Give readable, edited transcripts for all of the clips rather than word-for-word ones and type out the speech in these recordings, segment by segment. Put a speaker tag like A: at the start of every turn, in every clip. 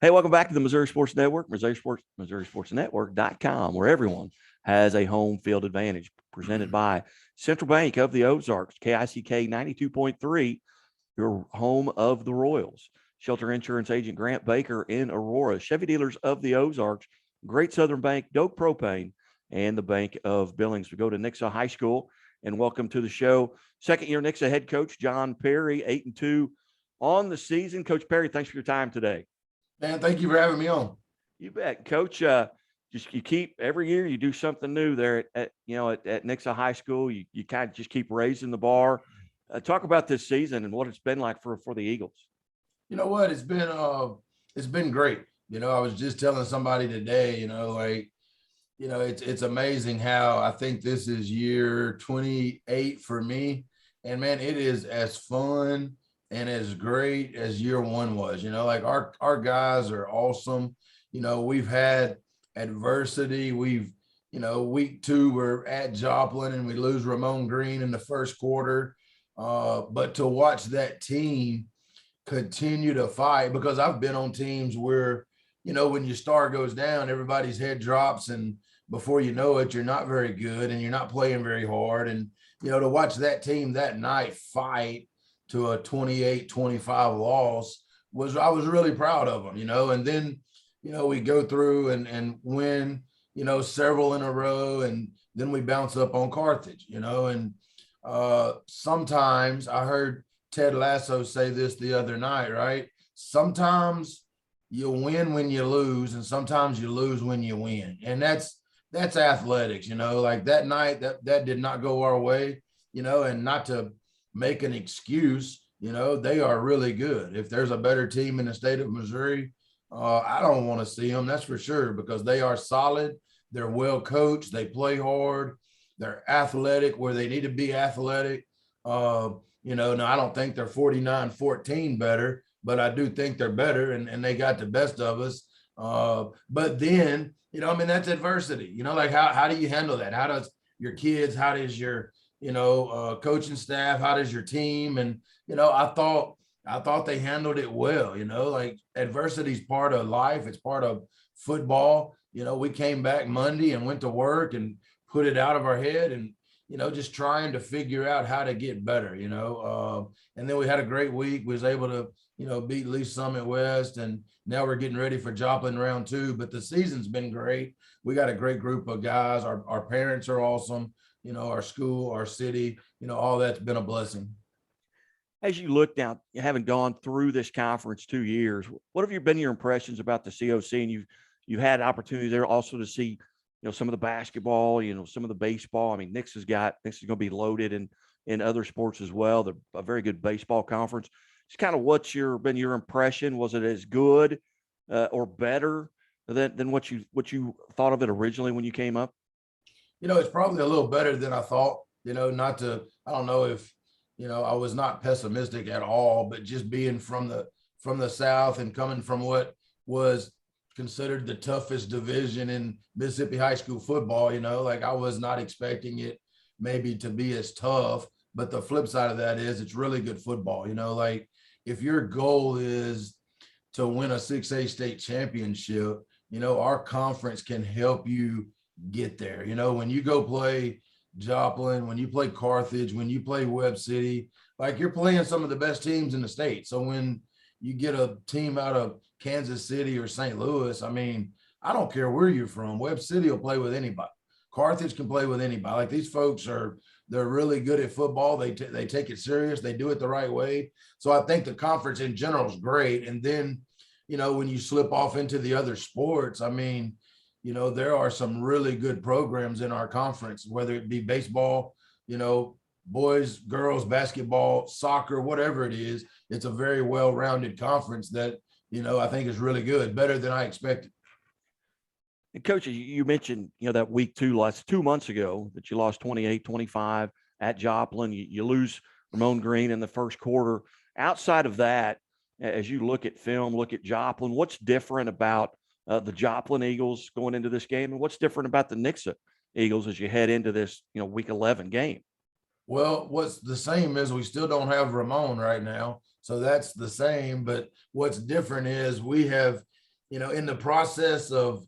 A: Hey, welcome back to the Missouri Sports Network, MissouriSportsNetwork.com, where everyone has a home field advantage. Presented by Central Bank of the Ozarks, KICK 92.3, your home of the Royals. Shelter Insurance Agent Grant Baker in Aurora, Chevy Dealers of the Ozarks, Great Southern Bank, Doak Propane, and the Bank of Billings. We go to Nixa High School, and welcome to the show. Second year Nixa head coach John Perry, 8-2 on the season. Coach Perry, thanks for your time today.
B: Dan, thank you for having me on.
A: You bet, Coach. Just you keep every year you do something new there at Nixa High School. You kind of just keep raising the bar. Talk about this season and what it's been like for the Eagles.
B: You know what? It's been great. I was just telling somebody today, it's amazing how I think this is year 28 for me. And man, it is as fun and as great as year one was. Like our guys are awesome. We've had adversity. Week two, we're at Joplin and we lose Ramon Green in the first quarter. But to watch that team continue to fight, because I've been on teams where, when your star goes down, everybody's head drops, and before you know it, you're not very good and you're not playing very hard. And, to watch that team that night fight to a 28-25 loss I was really proud of them, and then, we go through and win, several in a row, and then we bounce up on Carthage, and sometimes I heard Ted Lasso say this the other night, right? Sometimes you win when you lose, and sometimes you lose when you win. And that's athletics, like that night that did not go our way, and not to make an excuse, they are really good. If there's a better team in the state of Missouri, I don't want to see them, that's for sure, because they are solid. They're well coached. They play hard. They're athletic where they need to be athletic. Now I don't think they're 49-14 better, but I do think they're better, and they got the best of us. But then, that's adversity. Like how do you handle that? How does your kids, how does your, coaching staff, how does your team? And, I thought they handled it well, like adversity is part of life. It's part of football. We came back Monday and went to work and put it out of our head and, just trying to figure out how to get better, and then we had a great week. We was able to, beat Lee Summit West, and now we're getting ready for Joplin round 2, but the season's been great. We got a great group of guys. Our parents are awesome, our school, our city, all that's been a blessing.
A: As you look now, you haven't gone through this conference 2 years. What have been your impressions about the COC? And you had opportunity there also to see, some of the basketball, some of the baseball. I mean, Nick's going to be loaded in other sports as well. They're a very good baseball conference. It's kind of what's been your impression? Was it as good or better than what you thought of it originally when you came up?
B: It's probably a little better than I thought. I don't know if I was not pessimistic at all, but just being from the South and coming from what was considered the toughest division in Mississippi high school football, like I was not expecting it maybe to be as tough. But the flip side of that is it's really good football. Like if your goal is to win a 6A state championship, our conference can help you get there. When you go play Joplin, when you play Carthage, when you play Webb City, like you're playing some of the best teams in the state. So when you get a team out of Kansas City or St. Louis, I mean, I don't care where you're from. Webb City will play with anybody. Carthage can play with anybody. Like these folks they're really good at football. They take it serious. They do it the right way. So I think the conference in general is great. And then, when you slip off into the other sports, I mean, there are some really good programs in our conference, whether it be baseball, boys, girls, basketball, soccer, whatever it is. It's a very well-rounded conference that, I think is really good, better than I expected.
A: And Coach, you mentioned, that week 2 loss 2 months ago that you lost 28-25 at Joplin. You lose Ramon Green in the first quarter. Outside of that, as you look at film, look at Joplin, what's different about the Joplin Eagles going into this game, and what's different about the Nixa Eagles as you head into this, week 11 game?
B: Well, what's the same is we still don't have Ramon right now. So that's the same. But what's different is we have in the process of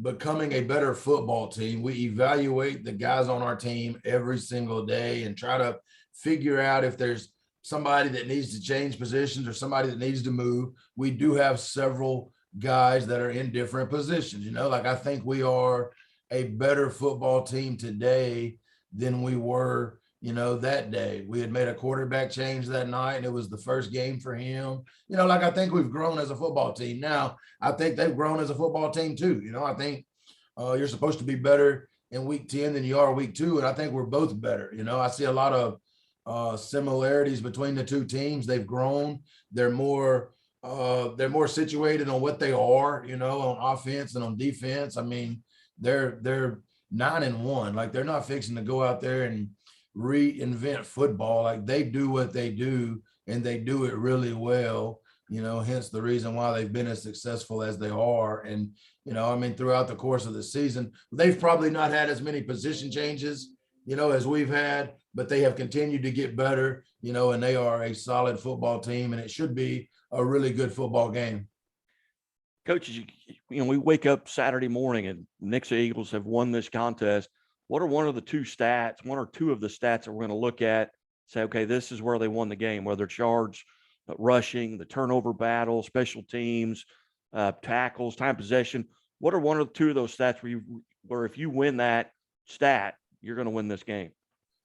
B: becoming a better football team, we evaluate the guys on our team every single day and try to figure out if there's somebody that needs to change positions or somebody that needs to move. We do have several guys that are in different positions. Like I think we are a better football team today than we were, that day. We had made a quarterback change that night, and it was the first game for him. Like I think we've grown as a football team. Now, I think they've grown as a football team too. I think you're supposed to be better in week 10 than you are week 2. And I think we're both better. I see a lot of similarities between the two teams. They've grown. They're more situated on what they are, on offense and on defense. I mean, they're 9-1. Like they're not fixing to go out there and reinvent football. Like they do what they do, and they do it really well. Hence the reason why they've been as successful as they are. And, throughout the course of the season, they've probably not had as many position changes, as we've had, but they have continued to get better, and they are a solid football team, and it should be a really good football game.
A: Coaches, we wake up Saturday morning and Nixa Eagles have won this contest. What are one or two of the stats that we're going to look at, say, okay, this is where they won the game, whether it's yards, rushing, the turnover battle, special teams, tackles, time possession. What are one or two of those stats where if you win that stat, you're going to win this game?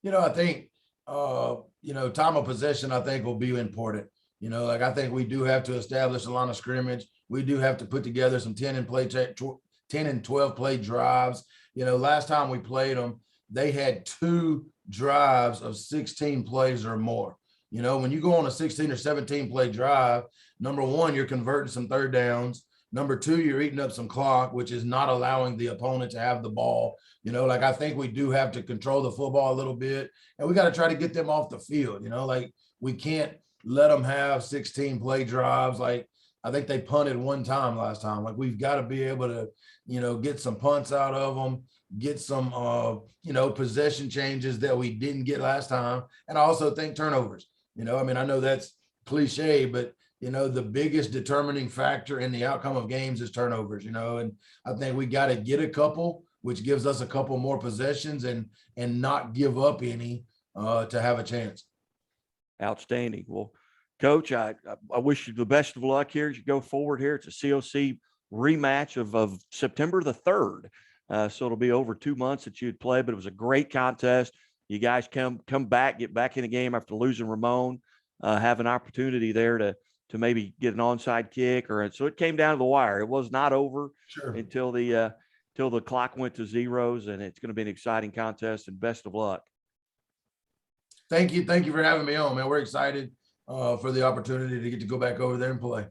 B: I think, time of possession, I think will be important. Like I think we do have to establish a line of scrimmage. We do have to put together some 10 and 12 play drives. Last time we played them, they had 2 drives of 16 plays or more. When you go on a 16 or 17 play drive, number one, you're converting some third downs. Number 2, you're eating up some clock, which is not allowing the opponent to have the ball. Like I think we do have to control the football a little bit, and we got to try to get them off the field. Like we can't let them have 16 play drives. Like I think they punted one time last time. Like we've got to be able to, get some punts out of them, get some, possession changes that we didn't get last time. And I also think turnovers. I know that's cliche, but the biggest determining factor in the outcome of games is turnovers, and I think we got to get a couple, which gives us a couple more possessions and not give up any to have a chance.
A: Outstanding. Well, Coach, I wish you the best of luck here as you go forward here. It's a COC rematch of September the 3rd. So it'll be over 2 months that you'd play, but it was a great contest. You guys come back, get back in the game after losing Ramon, have an opportunity there to maybe get an onside kick, so it came down to the wire. It was not over until the clock went to zeros, and it's going to be an exciting contest, and best of luck.
B: Thank you for having me on, man. We're excited for the opportunity to get to go back over there and play.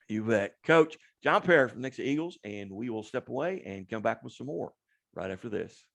A: You bet. Coach John Perry from Nixa Eagles, and we will step away and come back with some more right after this.